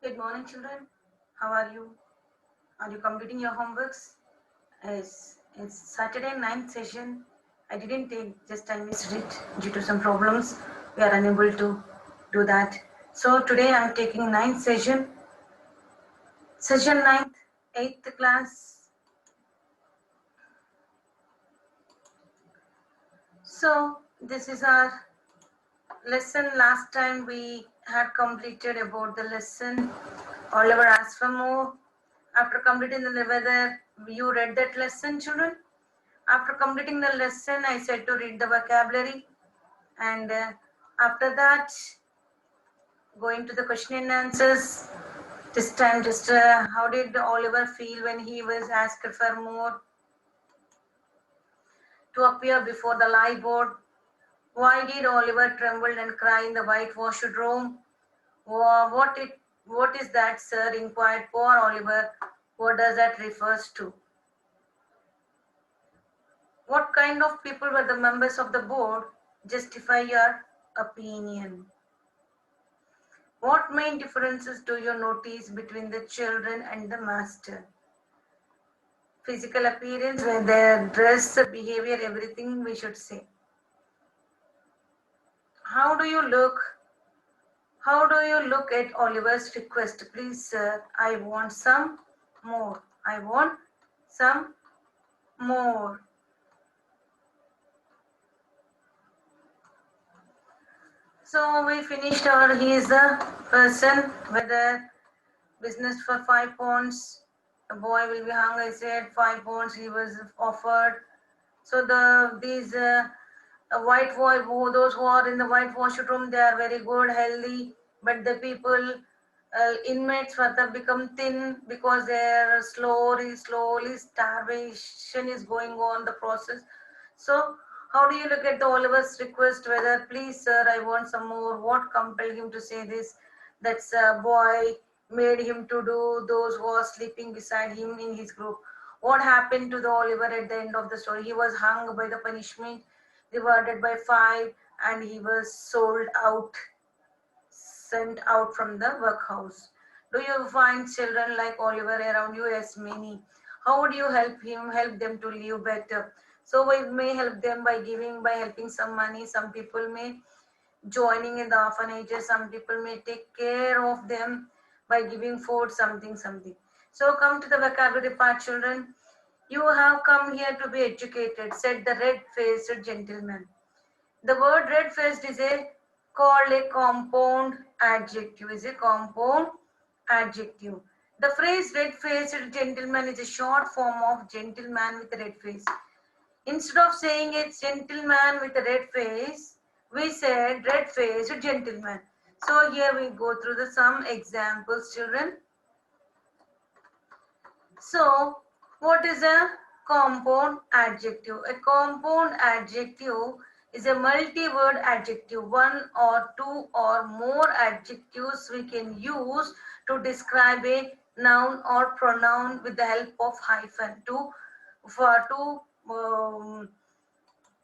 Good morning, children. How are you? Are you completing your homeworks? Yes, it's Saturday ninth session. I didn't take, just I missed it due to some problems. We are unable to do that. So today I'm taking ninth session ninth, eighth class. So this is our lesson. Last time we had completed about the lesson. Oliver asked for more. After completing the whether you read that lesson, children? After completing the lesson, I said to read the vocabulary, and after that, going to the question and answers. This time, just how did Oliver feel when he was asked for more to appear before the live board? Why did Oliver tremble and cry in the whitewashed room? What is that, sir? Inquired poor Oliver. What does that refers to? What kind of people were the members of the board? Justify your opinion. What main differences do you notice between the children and the master? Physical appearance, their dress, behavior, everything we should say. How do you look? How do you look at Oliver's request? Please, sir, I want some more. I want some more. So we finished our, he is the person with the business for 5 pounds. The boy will be hung, I said 5 pounds he was offered. So these white boy, those who are in the whitewashed room, they are very good, healthy. But the people, inmates further become thin because their slowly starvation is going on the process. So how do you look at the Oliver's request? Whether please, sir, I want some more. What compelled him to say this? That's a boy made him to do those who are sleeping beside him in his group. What happened to the Oliver at the end of the story? He was hung by the punishment, divided by 5, and he was sold out, sent out from the workhouse. Do you find children like Oliver around you? Yes, many. How would you help them to live better? So we may help them by giving, by helping some money. Some people may joining in the orphanages. Some people may take care of them by giving food, something. So come to the vocabulary part, children. You have come here to be educated, said the red-faced gentleman. The word red-faced is called a compound adjective. Is a compound adjective. The phrase red-faced gentleman is a short form of gentleman with a red face. Instead of saying a gentleman with a red face, we said red-faced gentleman. So here we go through some examples, children. So what is a compound adjective? A compound adjective is a multi-word adjective. One or two or more adjectives we can use to describe a noun or pronoun with the help of hyphen. To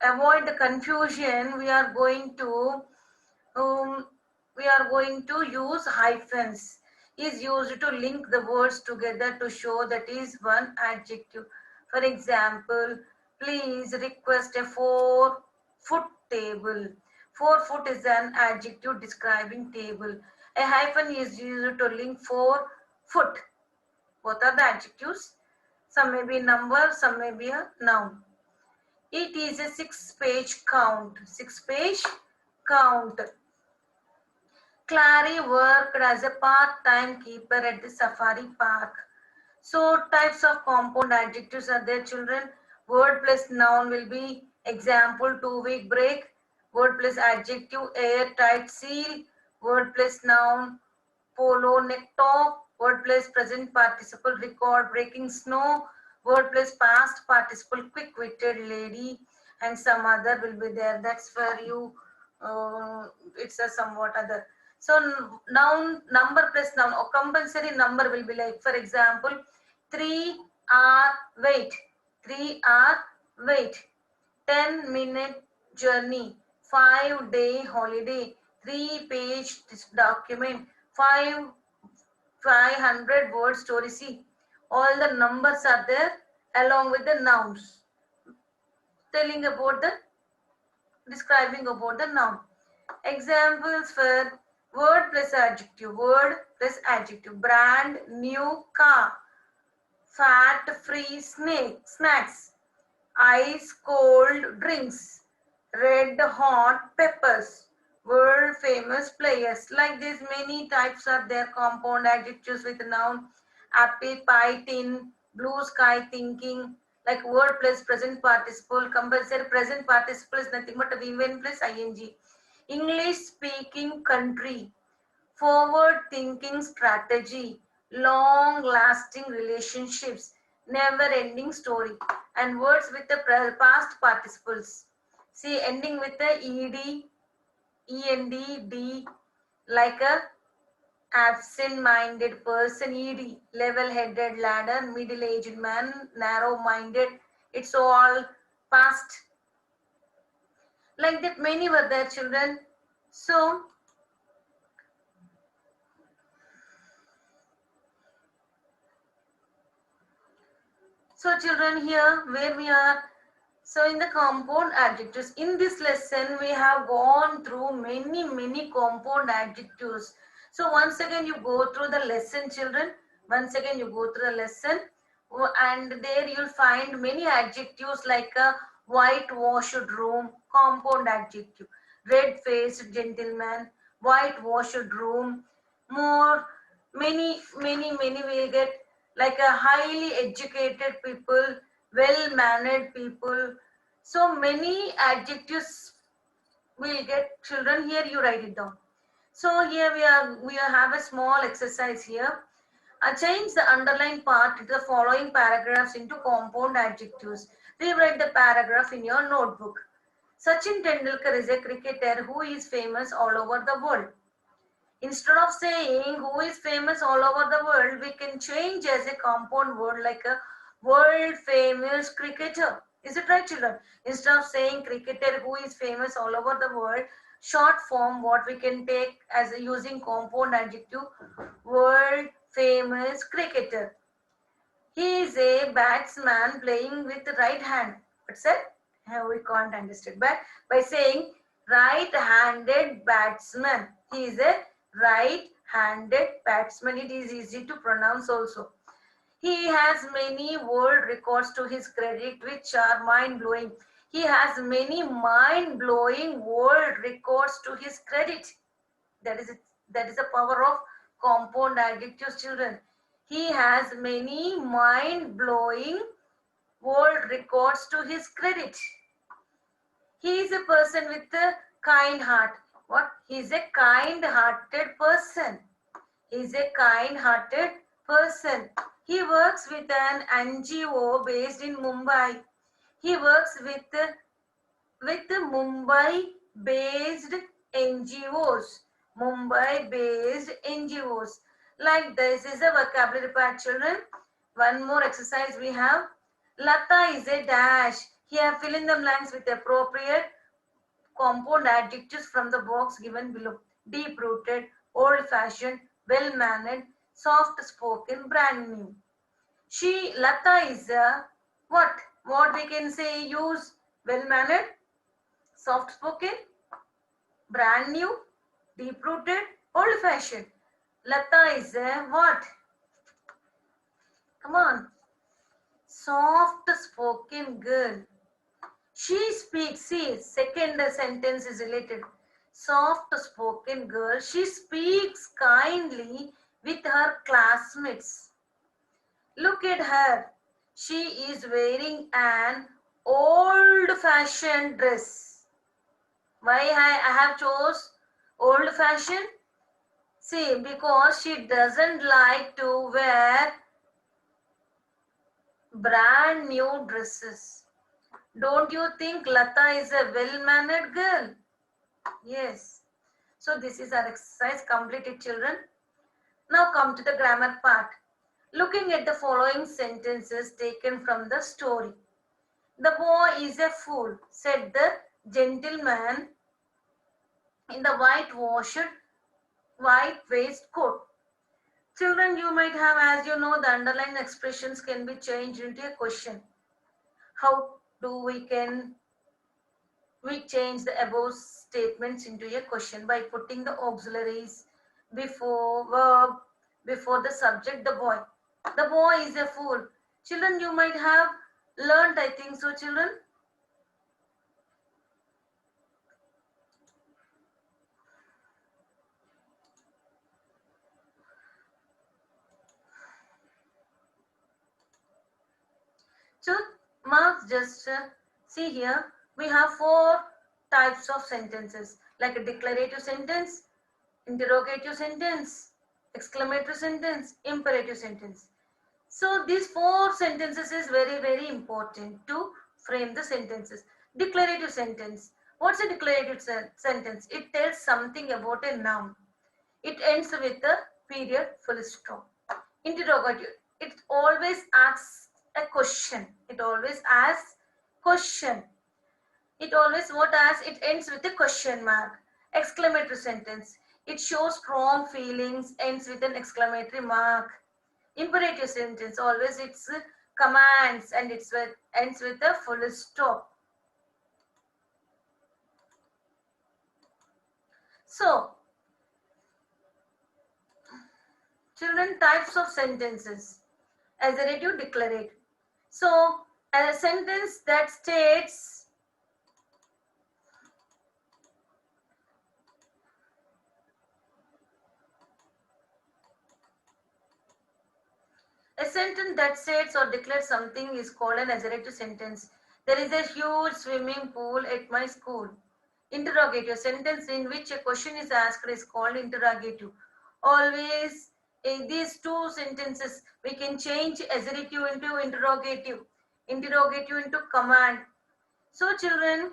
avoid the confusion, um, we are going to use hyphens. Is used to link the words together to show that is one adjective. For example, please request a 4-foot table. 4-foot is an adjective describing table. A hyphen is used to link 4-foot. Both are the adjectives. Some may be number, some may be a noun. It is a 6-page count. 6-page count. Clary worked as a part-time keeper at the safari park. So types of compound adjectives are there, children. Word plus noun will be example 2-week break. Word plus adjective airtight seal. Word plus noun polo neck top. Word plus present participle record breaking snow. Word plus past participle quick-witted lady, and some other will be there. That's for you. It's a somewhat other. So noun, number plus noun or compulsory number will be like, for example, 3-hour wait, 3-hour wait, 10-minute journey, 5-day holiday, 3-page document, 5 500 word story. See, all the numbers are there along with the nouns, telling about the, describing about the noun. Examples for word plus adjective, word plus adjective. Brand new car, fat free snacks, ice cold drinks, red hot peppers, world famous players. Like this, many types are there. Compound adjectives with noun, apple pie tin, blue sky thinking. Like word plus present participle. Compulsory present participle is nothing but a VN plus ing. English speaking country, forward thinking strategy, long lasting relationships, never ending story. And words with the past participles. See, ending with the ed, end, d, like a absent minded person, ed, level headed ladder, middle aged man, narrow minded. It's all past. Like that, many were there, children. So children, here where we are, so in the compound adjectives, in this lesson we have gone through many compound adjectives. So once again you go through the lesson, children. Once again you go through the lesson, and there you'll find many adjectives like a whitewashed room, compound adjective, red-faced gentleman, whitewashed room, more, many will get like a highly educated people, well-mannered people. So many adjectives will get, children. Here you write it down. So here we have a small exercise here. Change the underlined part to the following paragraphs into compound adjectives. Rewrite the paragraph in your notebook. Sachin Tendulkar is a cricketer who is famous all over the world. Instead of saying who is famous all over the world, we can change as a compound word like a world famous cricketer. Is it right, children? Instead of saying cricketer who is famous all over the world, short form what we can take as a using compound adjective, world famous cricketer. He is a batsman playing with the right hand. What's that? We can't understand. But by saying right-handed batsman, he is a right-handed batsman. It is easy to pronounce also. He has many world records to his credit, which are mind-blowing. He has many mind-blowing world records to his credit. That is the power of compound adjectives, children. He has many mind-blowing world records to his credit. He is a person with a kind heart. What? He is a kind-hearted person. He is a kind-hearted person. He works with an NGO based in Mumbai. He works with Mumbai-based NGOs. Mumbai-based NGOs. Like this is a vocabulary part, children. One more exercise we have. Lata is a dash. Here fill in the blanks with appropriate compound adjectives from the box given below. Deep-rooted, old-fashioned, well-mannered, soft-spoken, brand new. Lata is a what? What we can say use? Well-mannered, soft-spoken, brand new, deep-rooted, old-fashioned. Lata is a what? Come on. Soft-spoken girl. She speaks. See, second sentence is related. Soft-spoken girl. She speaks kindly with her classmates. Look at her. She is wearing an old-fashioned dress. Why I have chose old-fashioned? See, because she doesn't like to wear brand new dresses. Don't you think Lata is a well-mannered girl? Yes. So this is our exercise completed, children. Now come to the grammar part. Looking at the following sentences taken from the story. The boy is a fool, said the gentleman in the white waistcoat. Children, you might have, as you know, the underlying expressions can be changed into a question. How do we change the above statements into a question? By putting the auxiliaries before verb, before the subject, the boy. The boy is a fool. Children, you might have learned, I think so, children. So, marks, just see here, we have 4 types of sentences, like a declarative sentence, interrogative sentence, exclamatory sentence, imperative sentence. So these 4 sentences is very, very important to frame the sentences. Declarative sentence. What's a declarative sentence? It tells something about a noun. It ends with a period, full stop. Interrogative. It always asks a question. It always asks question. It always what asks, it ends with a question mark. Exclamatory sentence. It shows strong feelings, ends with an exclamatory mark. Imperative sentence, always it's commands and ends with a full stop. So, children, types of sentences. Assertive, declarative. So, a sentence that states or declares something is called an assertive sentence. There is a huge swimming pool at my school. Interrogative sentence in which a question is asked is called interrogative. Always in these 2 sentences we can change assertive into interrogative into command. So children,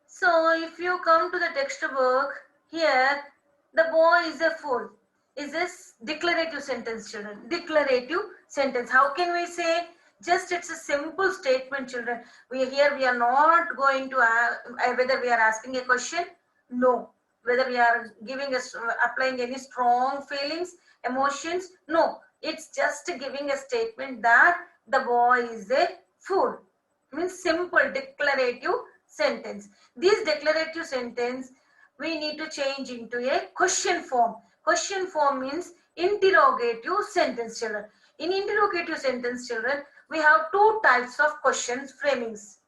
so if you come to the textbook, here the boy is a fool is this declarative sentence, children. Declarative sentence. How can we say? Just it's a simple statement, children. We are not going to whether we are asking a question, no. Whether we are applying any strong feelings, emotions, no. It's just giving a statement that the boy is a fool. Means simple declarative sentence. This declarative sentence we need to change into a question form. Question form means interrogative sentence, children. In interrogative sentence, children, we have 2 types of questions framings.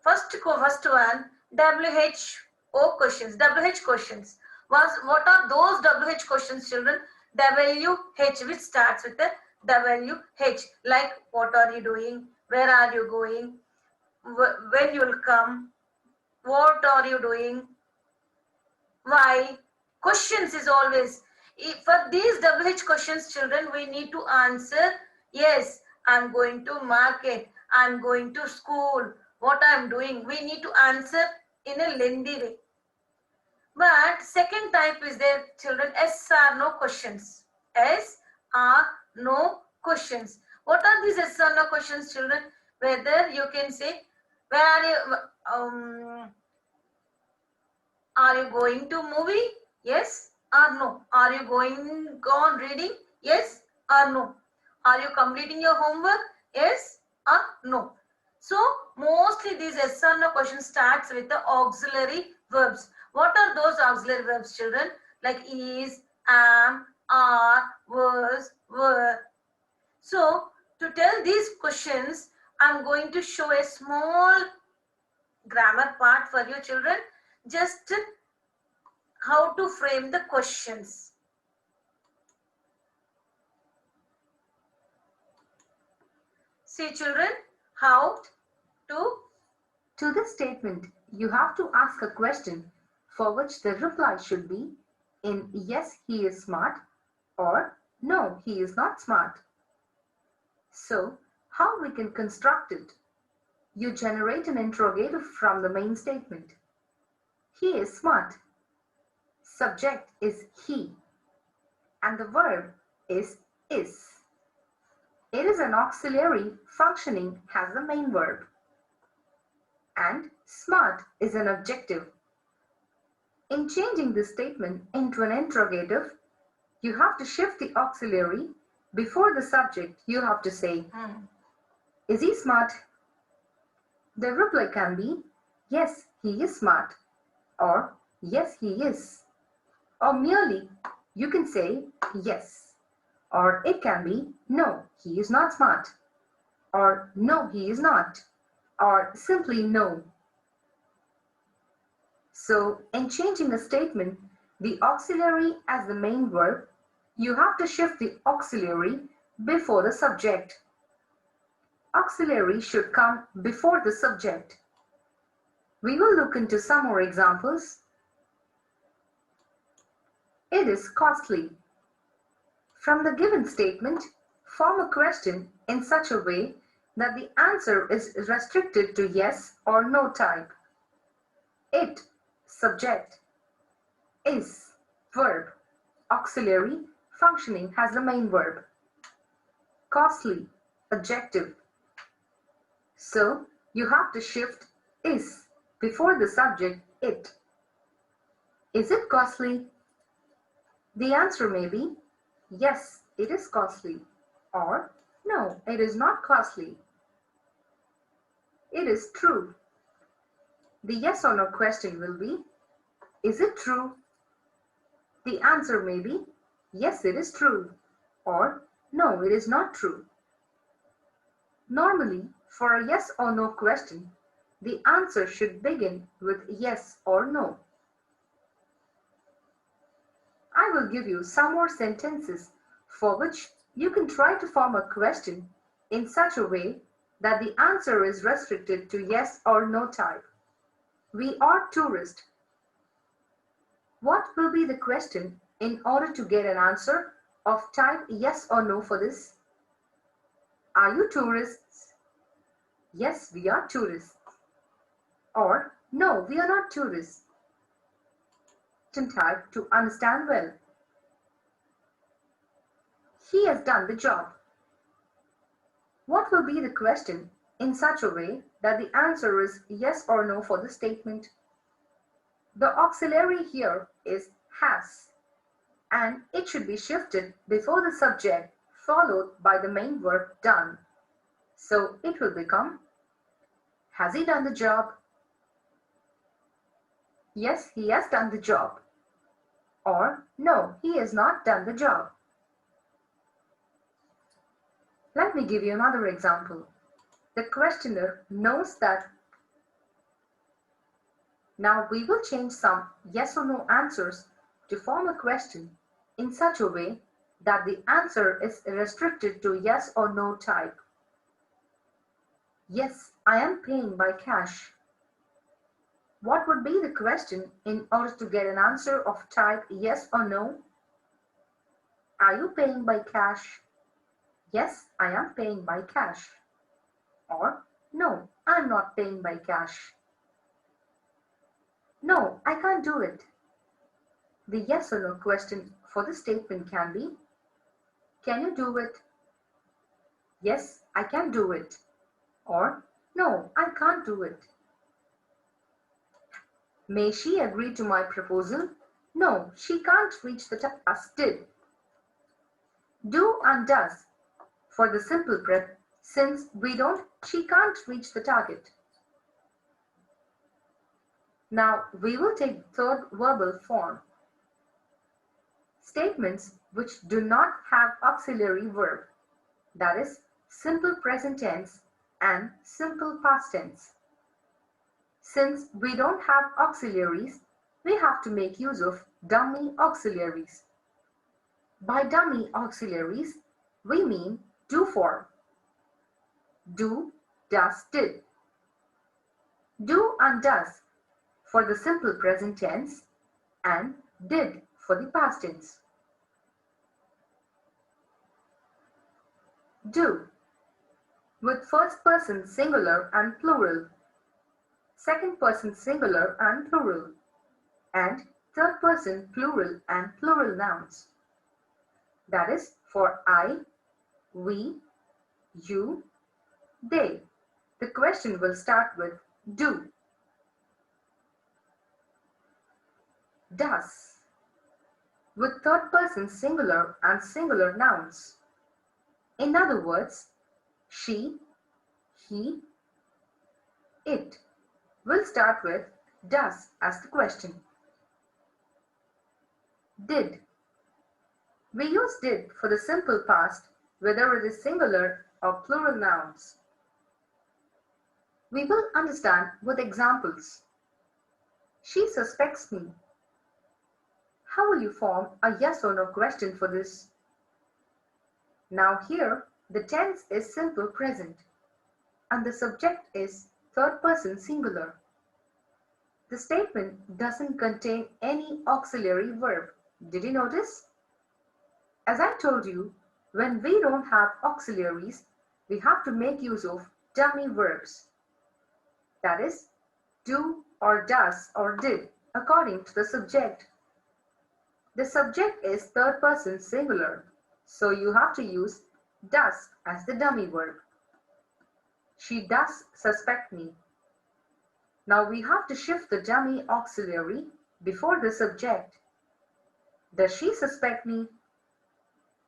First one, WHO questions. WH questions. What are those WH questions, children? WH, which starts with a WH, like what are you doing? Where are you going? When you will come? What are you doing? Why? Questions is always. For these WH questions, children, we need to answer, yes, I'm going to market, I'm going to school, what I'm doing. We need to answer in a lengthy way. But second type is there, children, yes or no questions. Yes or no questions. What are these yes or no questions, children? Whether you can say, where are you going to movie? Yes or no? Are you going on reading? Yes or no? Are you completing your homework? Yes or no? So mostly these yes or no questions starts with the auxiliary verbs. What are those auxiliary verbs, children? Like is, am, are, was, were. So to tell these questions, I'm going to show a small grammar part for you, children. Just how to frame the questions. See, children, how to this statement, you have to ask a question for which the reply should be in yes, he is smart or no, he is not smart. So, how we can construct it? You generate an interrogative from the main statement. He is smart. Subject is he and the verb is. It is an auxiliary functioning as the main verb. And smart is an adjective. In changing this statement into an interrogative, you have to shift the auxiliary. Before the subject, you have to say, is he smart? The reply can be, yes, he is smart, or yes, he is. Or merely, you can say, yes. Or it can be, no, he is not smart. Or no, he is not. Or simply no. So, in changing a statement, the auxiliary as the main verb, you have to shift the auxiliary before the subject. Auxiliary should come before the subject. We will look into some more examples. It is costly. From the given statement, form a question in such a way that the answer is restricted to yes or no type. It, subject. Is, verb. Auxiliary, functioning as the main verb. Costly, adjective. So, you have to shift is before the subject it. Is it costly? The answer may be yes, it is costly, or no, it is not costly. It is true. The yes or no question will be, is it true? The answer may be, yes, it is true, or no, it is not true. Normally, for a yes or no question, the answer should begin with yes or no. I will give you some more sentences for which you can try to form a question in such a way that the answer is restricted to yes or no type. We are tourists. What will be the question in order to get an answer of type yes or no for this? Are you tourists? Yes, we are tourists. Or no, we are not tourists. Type to understand well. He has done the job. What will be the question in such a way that the answer is yes or no for the statement? The auxiliary here is has, and it should be shifted before the subject followed by the main verb done. So it will become, has he done the job? Yes, he has done the job. Or no, he has not done the job. Let me give you another example. The questioner knows that. Now we will change some yes or no answers to form a question in such a way that the answer is restricted to yes or no type. Yes, I am paying by cash. What would be the question in order to get an answer of type yes or no? Are you paying by cash? Yes, I am paying by cash. Or no, I am not paying by cash. No, I can't do it. The yes or no question for the statement can be, can you do it? Yes, I can do it. Or no, I can't do it. May she agree to my proposal? No, she can't reach the task did. Do and does for the simple prep, since she can't reach the target. Now we will take the third verbal form. Statements which do not have auxiliary verb, that is simple present tense and simple past tense. Since we don't have auxiliaries, we have to make use of dummy auxiliaries. By dummy auxiliaries, we mean do form. Do, does, did. Do and does for the simple present tense and did for the past tense. Do with first person singular and plural, second person singular and plural, and third person plural and plural nouns. That is for I, we, you, they. The question will start with do. does, with third person singular and singular nouns. In other words, she, he, it will start with does as the question. Did. We use did for the simple past, whether it is singular or plural nouns. We will understand with examples. She suspects me. How will you form a yes or no question for this? Now here, the tense is simple present and the subject is third person singular. The statement doesn't contain any auxiliary verb. Did you notice? As I told you, when we don't have auxiliaries, we have to make use of dummy verbs. That is, do or does or did according to the subject. The subject is third person singular, so you have to use does as the dummy verb. She does suspect me. Now we have to shift the dummy auxiliary before the subject. Does she suspect me?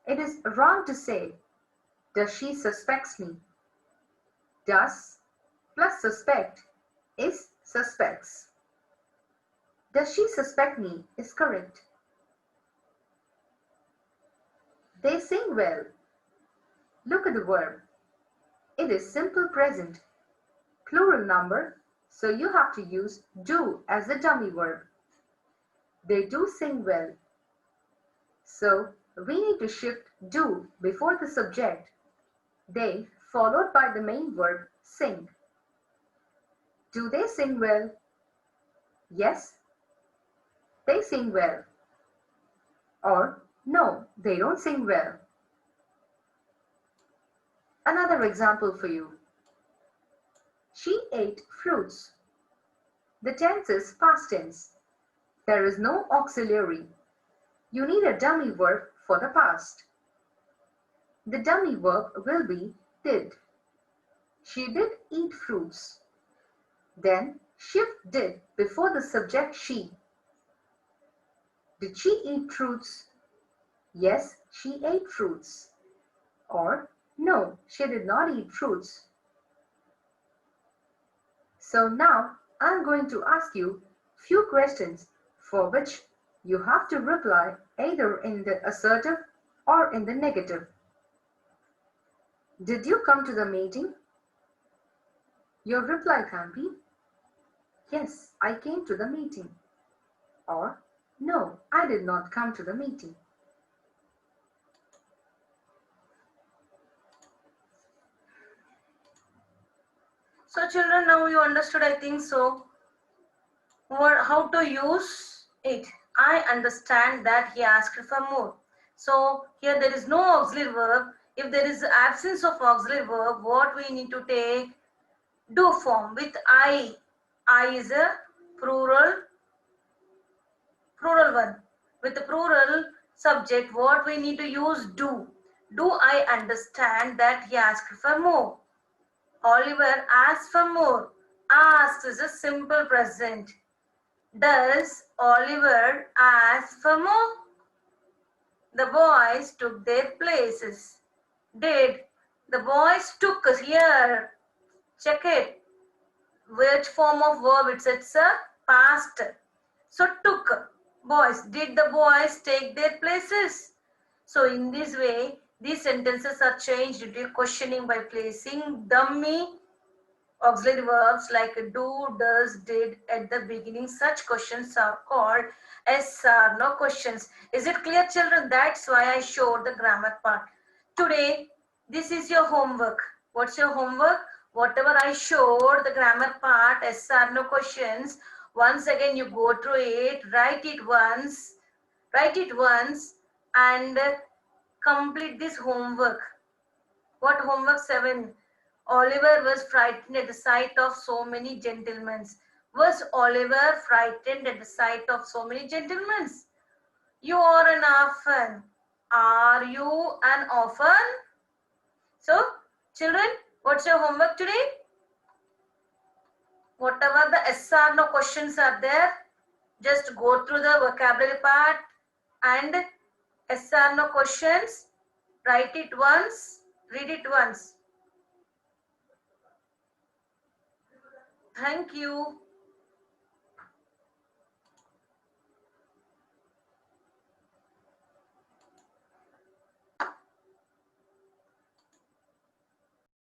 It is wrong to say, does she suspects me? Does plus suspect is suspects. Does she suspect me is correct. They sing well. Look at the verb. It is simple present, plural number, so you have to use do as the dummy verb. They do sing well. So we need to shift do before the subject. They followed by the main verb sing. Do they sing well? Yes, they sing well. Or no, they don't sing well. Another example for you. She ate fruits. The tense is past tense. There is no auxiliary. You need a dummy verb for the past. The dummy verb will be did. She did eat fruits. Then shift did before the subject she. Did she eat fruits? Yes, she ate fruits. Or no, she did not eat fruits. So now I'm going to ask you few questions for which you have to reply either in the assertive or in the negative. Did you come to the meeting? Your reply can be, yes, I came to the meeting. Or, no, I did not come to the meeting. So children, now you understood, I think so, how to use it. I understand that he asked for more. So here there is no auxiliary verb. If there is absence of auxiliary verb, what we need to take? Do form with I. I is a plural one. With the plural subject, what we need to use? Do. Do I understand that he asked for more? Oliver asked for more. Asked is a simple present. Does Oliver ask for more? The boys took their places. Did the boys took here? Check it. Which form of verb? It's a past. So took. Boys. Did the boys take their places? So in this way, these sentences are changed into questioning by placing dummy auxiliary verbs like do, does, did at the beginning. Such questions are called SR, no questions. Is it clear, children? That's why I showed the grammar part. Today, this is your homework. What's your homework? Whatever I showed, the grammar part, SR, no questions. Once again, you go through it, write it once, and complete this homework. What homework? 7. Oliver was frightened at the sight of so many gentlemen. Was Oliver frightened at the sight of so many gentlemen? You are an orphan. Are you an orphan? So, children, what's your homework today? Whatever the SR no questions are there, Just go through the vocabulary part and yes or no questions. Write it once, read it once. Thank you.